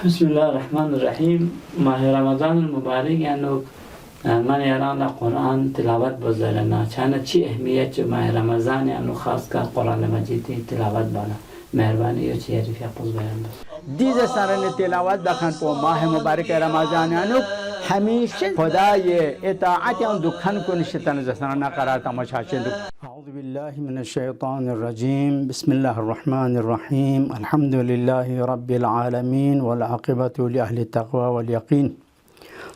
بسم الله الرحمن الرحیم. ماه رمضان المبارک یعنی من یاران قرآن تلاوت بزرگنا چند چی اهمیت جو ماه رمضان یعنی خاص که قرآن مجید تلاوت بالا مهربانی یا چی عرفی اپوز بیان بس دیز سرن تلاوت بخن پو ماه مبارک رمضان یعنی همیشه خدای اطاعت آن دکان کنشتن زسنا قرار تماشا شد. اعوذ بالله من الشیطان الرجیم. بسم الله الرحمن الرحیم. الحمد لله رب العالمین والعاقبة لأهل التقوى واليقين.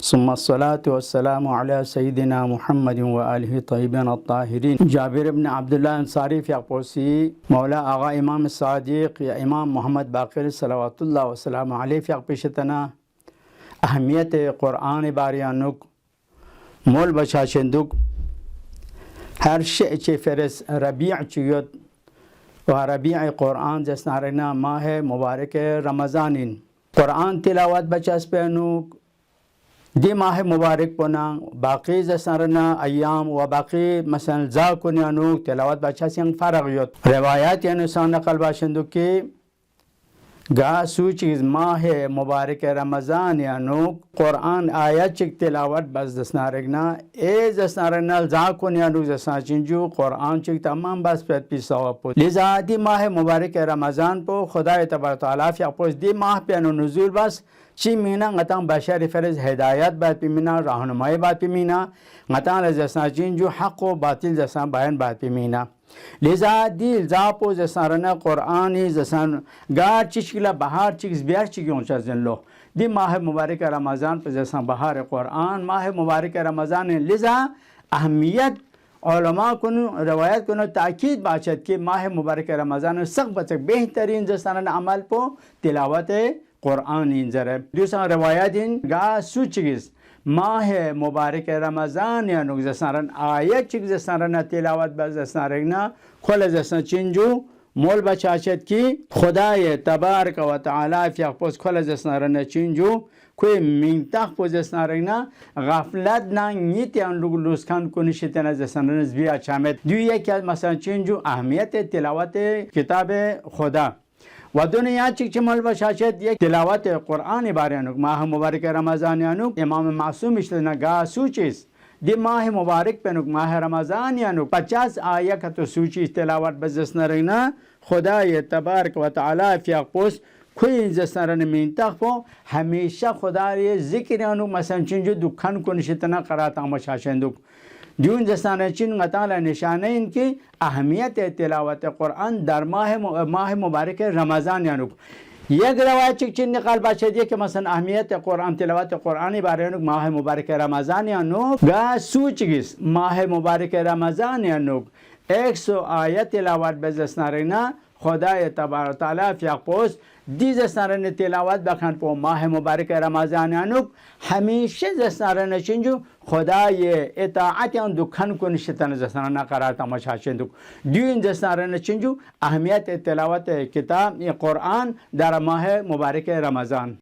ثم الصلاة والسلام على سيدنا محمد وآله الطيبين الطاهرين. جابر بن عبد الله انصاری فیقپوسی مولا آقا امام صادق یا امام محمد باقر صلوات الله وسلام علیه فیقپشتنا اهمیت قرآن باریانوک مول بچاشندوک هر شيء چه فرس ربیع چیود و ربیع قرآن جسنارنا ماه مبارک رمضانین قرآن تلاوت بچاس پینوک دی ماه مبارک پنا باقی جسنارنا ایام و باقی مثلا زا کنیانوک تلاوت بچاس ین فرق یود روایات یعنی سان نقل باشندوک که گا سوچیز ماه مبارک رمضان یانو قرآن آیات چک تلاوت بس دسنارگنا ای دسنارگنا زاکون یانو دسناچنجو قرآن چک تمام بس پیت پی ثواب پو لذا دی ماه مبارک رمضان پو خدای تبارک تعالی فی اپوز دی ماه پیانو نزول بس چی مینا غتان بشر فرز هدایت بات پی مینا راهنمایی بات پی مینا غتان دسناچنجو حق و باطل دسنا بیان بات پی مینا لذا دیل زاپو زسارنا قرآنی زسان گار چشکلا بهار چیز بیار چیگون چازن لو دی ماه مبارک رمضان پر زسان بهار قرآن ماه مبارک رمضان لذا اهمیت علماء کنو روایت کنو تاکید باشد که ماه مبارک رمضان سخت بچک بهترین زسارنا عمل پو تلاوت قرآن این ذره دوسرا روایت این گا سو چیز ماه مبارک رمضان یا نگذسنارن آیت چیک زسنارن تلاوت بز زسنارگنا کل زسن چنجو مول بچاشد کی خدای تبارک و تعالی فی اپوز کل زسنارن چنجو کوی منطق پوز زسنارگنا غفلت نه نیت ان لوگ لوسکان کنیشتن زسنارن زبیا چامد دو یکی از مثلا چنجو اهمیت تلاوت کتاب خدا و دنیا چیک مال باشد یک تلاوت قرآن باریانوک ماه مبارک رمضان یانوک امام معصوم اشتنا گا سوچیس دی ماه مبارک پنوک ماه رمضان یانوک 50 آیه تو سوچی تلاوت بزسنرنا خدای تبارک و تعالی فی اقپوس کوی زسنرن منطق پو همیشه خدای ذکر یانوک مثلا چنجو دکان کنشتنا قرات امشاشندوک دیون جسانه چین غتال نشانه این که اهمیت تلاوت قرآن در ماه مبارک رمضان یانوک یک روایت چین نقل باشد که مثلا اهمیت قرآن تلاوت قرآنی بارانوک ماه مبارک رمضان یانوک گا سوچگیس ماه مبارک رمضان یانوک 100 آیت تلاوت بزسنارنا خدای تبارک تعالی فی اقپوس دی زسنارن تلاوت بخن پو ماه مبارک رمضان یانوک همیشه زسنارن چنجو خدای اطاعت آن دکان کنشتن زسنارن قرار تماشا شندوک دیون زسنارن چنجو اهمیت تلاوت کتاب قرآن در ماه مبارک رمضان